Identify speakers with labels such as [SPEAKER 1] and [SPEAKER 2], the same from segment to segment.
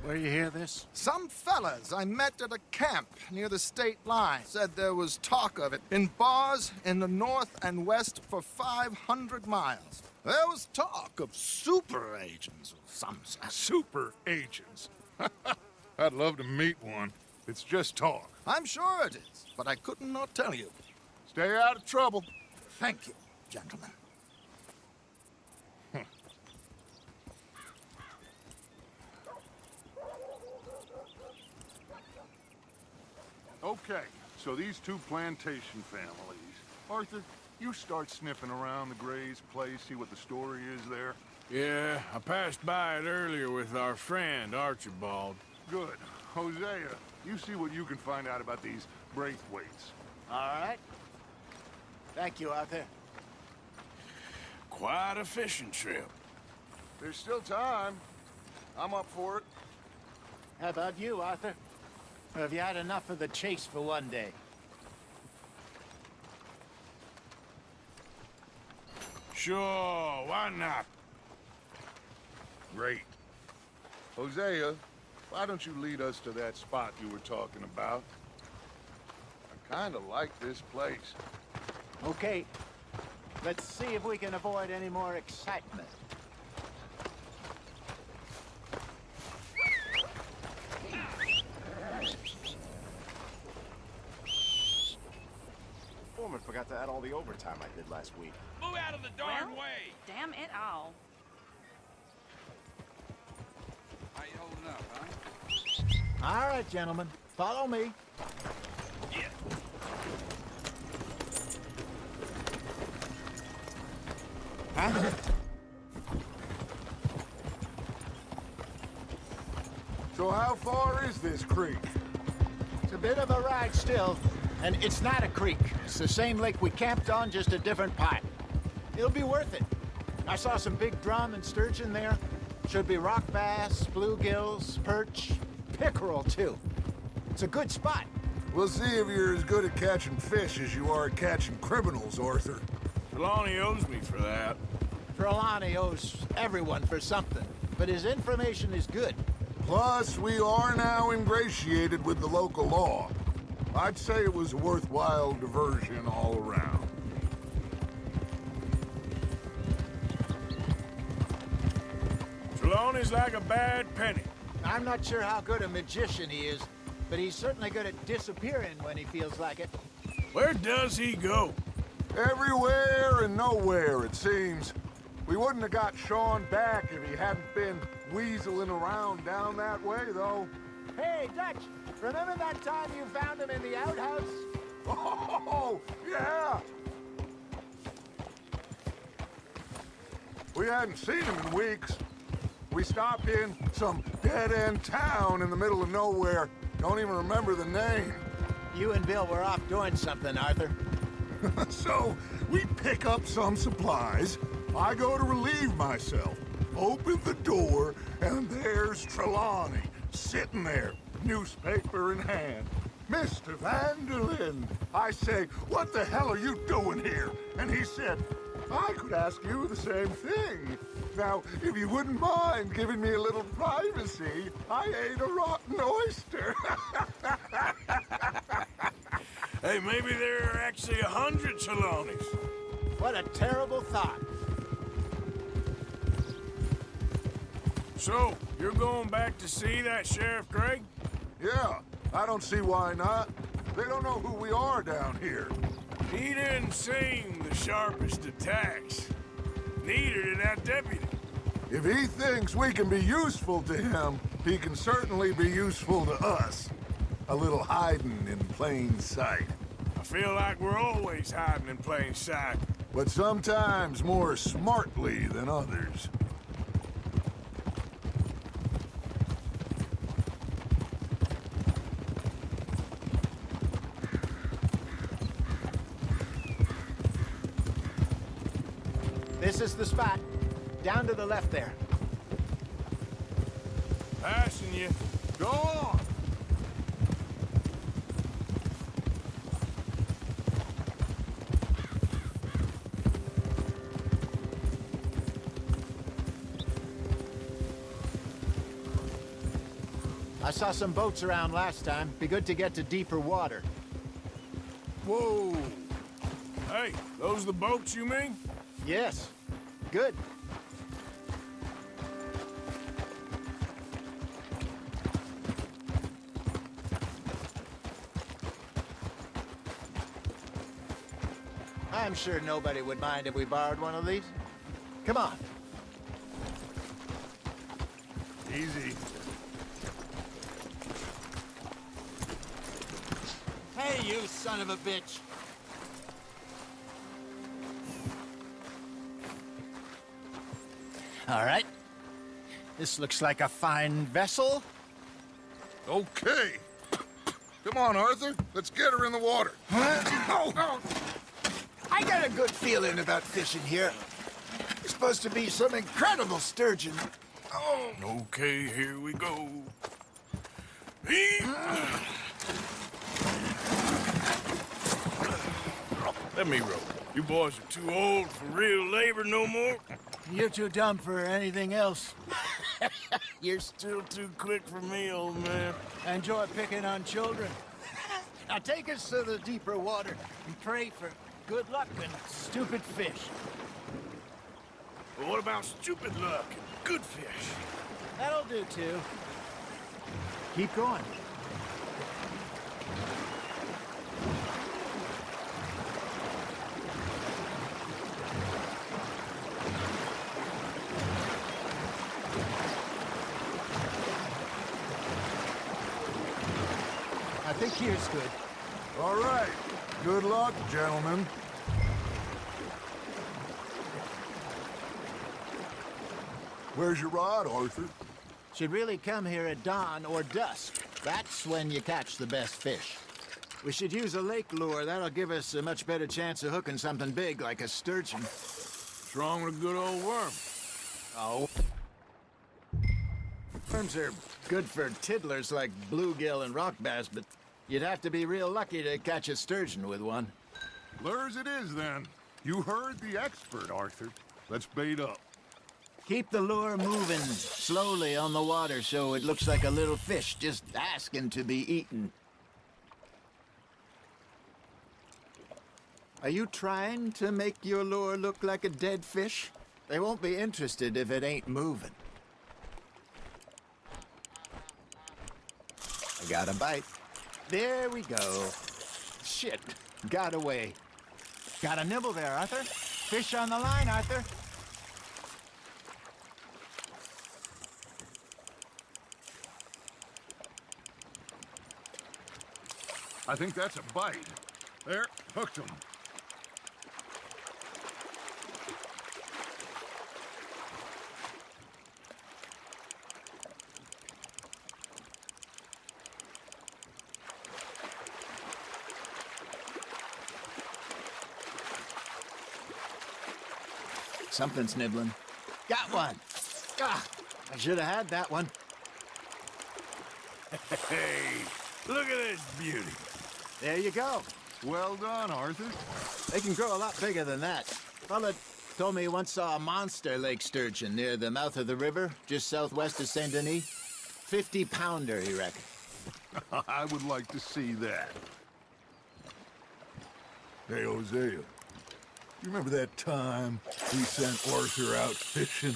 [SPEAKER 1] Where you hear this?
[SPEAKER 2] Some fellas I met at a camp near the state line said there was talk of it in bars in the north and west for 500 miles. There was talk of super agents or some such.
[SPEAKER 3] Super agents. I'd love to meet one. It's just talk.
[SPEAKER 2] I'm sure it is, but I couldn't not tell you.
[SPEAKER 3] Stay out of trouble.
[SPEAKER 2] Thank you, gentlemen.
[SPEAKER 3] Okay, so these two plantation families. Arthur, you start sniffing around the Gray's place, see what the story is there.
[SPEAKER 4] Yeah, I passed by it earlier with our friend, Archibald.
[SPEAKER 3] Good. Hosea, you see what you can find out about these Braithwaites.
[SPEAKER 1] All right. Thank you, Arthur.
[SPEAKER 4] Quite a fishing trip.
[SPEAKER 3] There's still time. I'm up for it.
[SPEAKER 1] How about you, Arthur? Or have you had enough of the chase for one day?
[SPEAKER 4] Sure, why not?
[SPEAKER 3] Great. Hosea, why don't you lead us to that spot you were talking about? I kinda like this place.
[SPEAKER 1] Okay. Let's see if we can avoid any more excitement.
[SPEAKER 5] Foreman forgot to add all the overtime I did last week.
[SPEAKER 4] Move out of the darn
[SPEAKER 6] Well,
[SPEAKER 4] way!
[SPEAKER 6] Damn it all.
[SPEAKER 4] How you holding up, huh?
[SPEAKER 1] All right, gentlemen. Follow me.
[SPEAKER 4] Yeah.
[SPEAKER 1] Huh?
[SPEAKER 3] So how far is this creek?
[SPEAKER 1] It's a bit of a ride still. And it's not a creek. It's the same lake we camped on, just a different pipe. It'll be worth it. I saw some big drum and sturgeon there. Should be rock bass, bluegills, perch, pickerel, too. It's a good spot.
[SPEAKER 3] We'll see if you're as good at catching fish as you are at catching criminals, Arthur.
[SPEAKER 4] Trelawney owes me for that.
[SPEAKER 1] Trelawney owes everyone for something, but his information is good.
[SPEAKER 3] Plus, we are now ingratiated with the local law. I'd say it was a worthwhile diversion all around.
[SPEAKER 4] Trelawney's like a bad penny.
[SPEAKER 1] I'm not sure how good a magician he is, but he's certainly good at disappearing when he feels like it.
[SPEAKER 4] Where does he go?
[SPEAKER 3] Everywhere and nowhere, it seems. We wouldn't have got Sean back if he hadn't been weaseling around down that way, though.
[SPEAKER 1] Hey, Dutch, remember that time you found him in the outhouse?
[SPEAKER 3] Oh, yeah! We hadn't seen him in weeks. We stopped in some dead-end town in the middle of nowhere. Don't even remember the name.
[SPEAKER 1] You and Bill were off doing something, Arthur.
[SPEAKER 3] So, we pick up some supplies. I go to relieve myself. Open the door, and there's Trelawney, sitting there, newspaper in hand. Mr. Van der Linde. I say, what the hell are you doing here? And he said, I could ask you the same thing. Now, if you wouldn't mind giving me a little privacy, I ate a rotten oyster.
[SPEAKER 4] Hey, maybe there are actually 100 Trelawneys.
[SPEAKER 1] What a terrible thought.
[SPEAKER 4] So, you're going back to see that Sheriff Gregg?
[SPEAKER 3] Yeah, I don't see why not. They don't know who we are down here.
[SPEAKER 4] He didn't seem the sharpest attacks. Neither did that deputy.
[SPEAKER 3] If he thinks we can be useful to him, he can certainly be useful to us. A little hiding in plain sight.
[SPEAKER 4] I feel like we're always hiding in plain sight.
[SPEAKER 3] But sometimes more smartly than others.
[SPEAKER 1] This is the spot. Down to the left there.
[SPEAKER 4] Passing you.
[SPEAKER 3] Go on!
[SPEAKER 1] I saw some boats around last time. Be good to get to deeper water.
[SPEAKER 4] Whoa. Hey, those the boats you mean?
[SPEAKER 1] Yes. Good. I'm sure nobody would mind if we borrowed one of these. Come on.
[SPEAKER 4] Easy.
[SPEAKER 1] Hey, you son of a bitch! All right. This looks like a fine vessel.
[SPEAKER 3] Okay. Come on, Arthur. Let's get her in the water.
[SPEAKER 1] I got a good feeling about fishing here. It's supposed to be some incredible sturgeon. Oh,
[SPEAKER 4] Okay, here we go. Let me row. You boys are too old for real labor no more.
[SPEAKER 1] you're too dumb for anything else.
[SPEAKER 4] You're still too quick for me, old man.
[SPEAKER 1] Enjoy picking on children. Now take us to the deeper water and pray for good luck and stupid fish.
[SPEAKER 4] But what about stupid luck and good fish?
[SPEAKER 1] That'll do too. Keep going. I think here's good.
[SPEAKER 3] All right. Good luck, gentlemen. Where's your rod, Arthur?
[SPEAKER 1] Should really come here at dawn or dusk. That's when you catch the best fish. We should use a lake lure. That'll give us a much better chance of hooking something big like a sturgeon.
[SPEAKER 4] What's wrong with a good old worm?
[SPEAKER 1] Oh. Worms are good for tiddlers like bluegill and rock bass, but you'd have to be real lucky to catch a sturgeon with one.
[SPEAKER 3] Lures it is, then. You heard the expert, Arthur. Let's bait up.
[SPEAKER 1] Keep the lure moving slowly on the water so it looks like a little fish just asking to be eaten. Are you trying to make your lure look like a dead fish? They won't be interested if it ain't moving. I got a bite. There we go. Shit, got away. Got a nibble there, Arthur. Fish on the line, Arthur.
[SPEAKER 3] I think that's a bite. There, hooked him.
[SPEAKER 1] Something's nibbling. Got one. Ah, I should have had that one.
[SPEAKER 4] Hey, look at this beauty.
[SPEAKER 1] There you go.
[SPEAKER 3] Well done, Arthur.
[SPEAKER 1] They can grow a lot bigger than that. Fella told me he once saw a monster lake sturgeon near the mouth of the river, just southwest of Saint Denis. 50-pounder, he reckoned.
[SPEAKER 3] I would like to see that. Hey, Hosea. You remember that time we sent Arthur out fishing?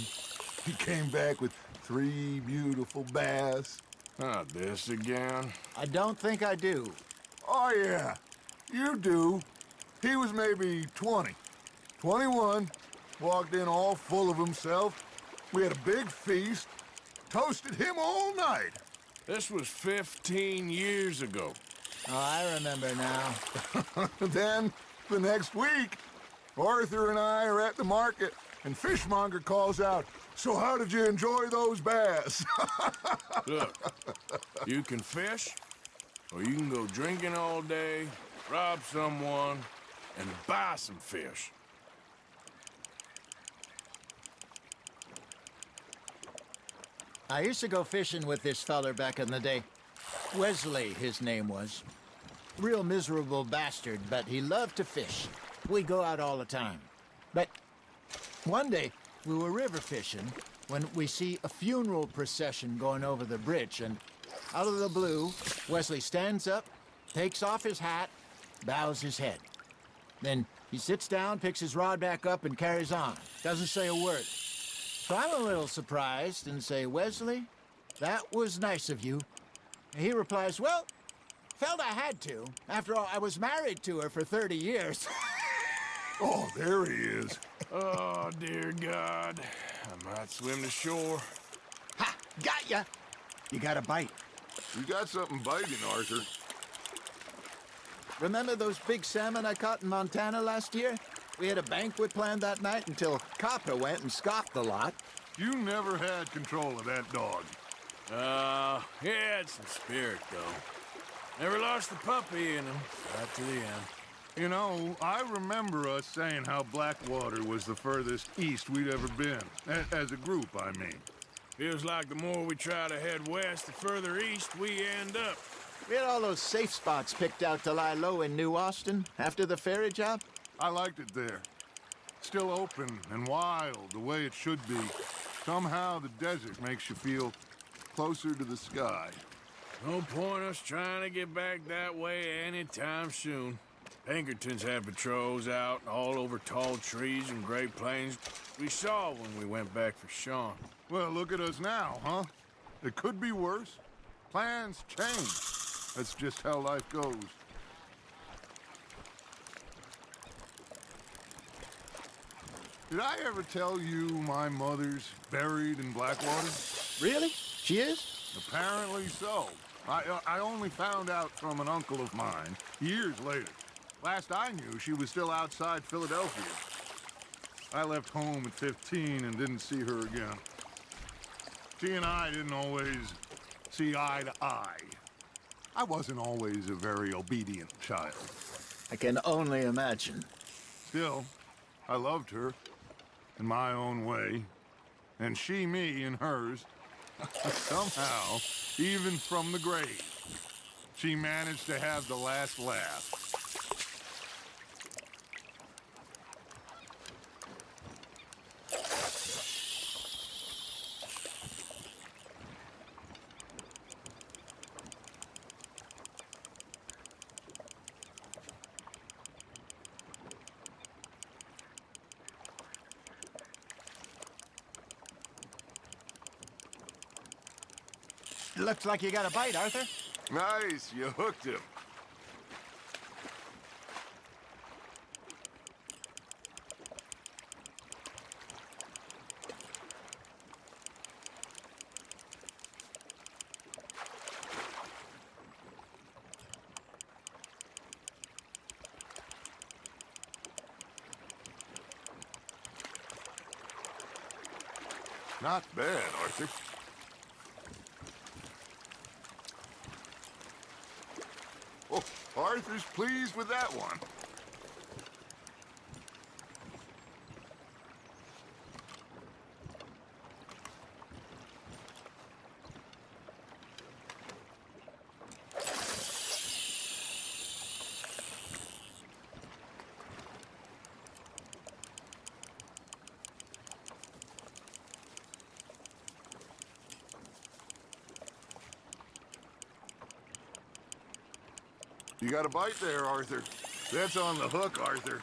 [SPEAKER 3] He came back with 3 beautiful bass.
[SPEAKER 4] Not this again.
[SPEAKER 1] I don't think I do.
[SPEAKER 3] Oh, yeah. You do. He was maybe 20. 21. Walked in all full of himself. We had a big feast. Toasted him all night.
[SPEAKER 4] This was 15 years ago.
[SPEAKER 1] Oh, I remember now.
[SPEAKER 3] Then, the next week, Arthur and I are at the market, and Fishmonger calls out, "So how did you enjoy those bass?"
[SPEAKER 4] Look, you can fish, or you can go drinking all day, rob someone, and buy some fish.
[SPEAKER 1] I used to go fishing with this feller back in the day. Wesley, his name was. Real miserable bastard, but he loved to fish. We'd go out all the time. But one day, we were river fishing when we see a funeral procession going over the bridge, and out of the blue, Wesley stands up, takes off his hat, bows his head. Then he sits down, picks his rod back up, and carries on. Doesn't say a word. So I'm a little surprised and say, Wesley, that was nice of you. And he replies, well, felt I had to. After all, I was married to her for 30 years.
[SPEAKER 3] Oh, there he is.
[SPEAKER 4] Oh, dear God. I might swim to shore.
[SPEAKER 1] Ha! Got ya! You got a bite.
[SPEAKER 3] You got something biting, Arthur.
[SPEAKER 1] Remember those big salmon I caught in Montana last year? We had a banquet planned that night until Copper went and scoffed the lot.
[SPEAKER 3] You never had control of that dog.
[SPEAKER 4] He had some spirit, though. Never lost the puppy in him, right to the end.
[SPEAKER 3] You know, I remember us saying how Blackwater was the furthest east we'd ever been. As a group, I mean.
[SPEAKER 4] Feels like the more we try to head west, the further east we end up.
[SPEAKER 1] We had all those safe spots picked out to lie low in New Austin after the ferry job.
[SPEAKER 3] I liked it there. Still open and wild, the way it should be. Somehow the desert makes you feel closer to the sky.
[SPEAKER 4] No point us trying to get back that way anytime soon. Pinkertons had patrols out all over tall trees and Great Plains. We saw when we went back for Sean.
[SPEAKER 3] Well, look at us now, huh? It could be worse. Plans change. That's just how life goes. Did I ever tell you my mother's buried in Blackwater?
[SPEAKER 1] Really? She is?
[SPEAKER 3] Apparently so. I only found out from an uncle of mine years later. Last I knew, she was still outside Philadelphia. I left home at 15 and didn't see her again. She and I didn't always see eye to eye. I wasn't always a very obedient child.
[SPEAKER 1] I can only imagine.
[SPEAKER 3] Still, I loved her in my own way, and she me in hers. Somehow, even from the grave, she managed to have the last laugh.
[SPEAKER 1] Looks like you got a bite, Arthur.
[SPEAKER 3] Nice, you hooked him. Not bad, Arthur. Oh, Arthur's pleased with that one. You got a bite there, Arthur. That's on the hook, Arthur.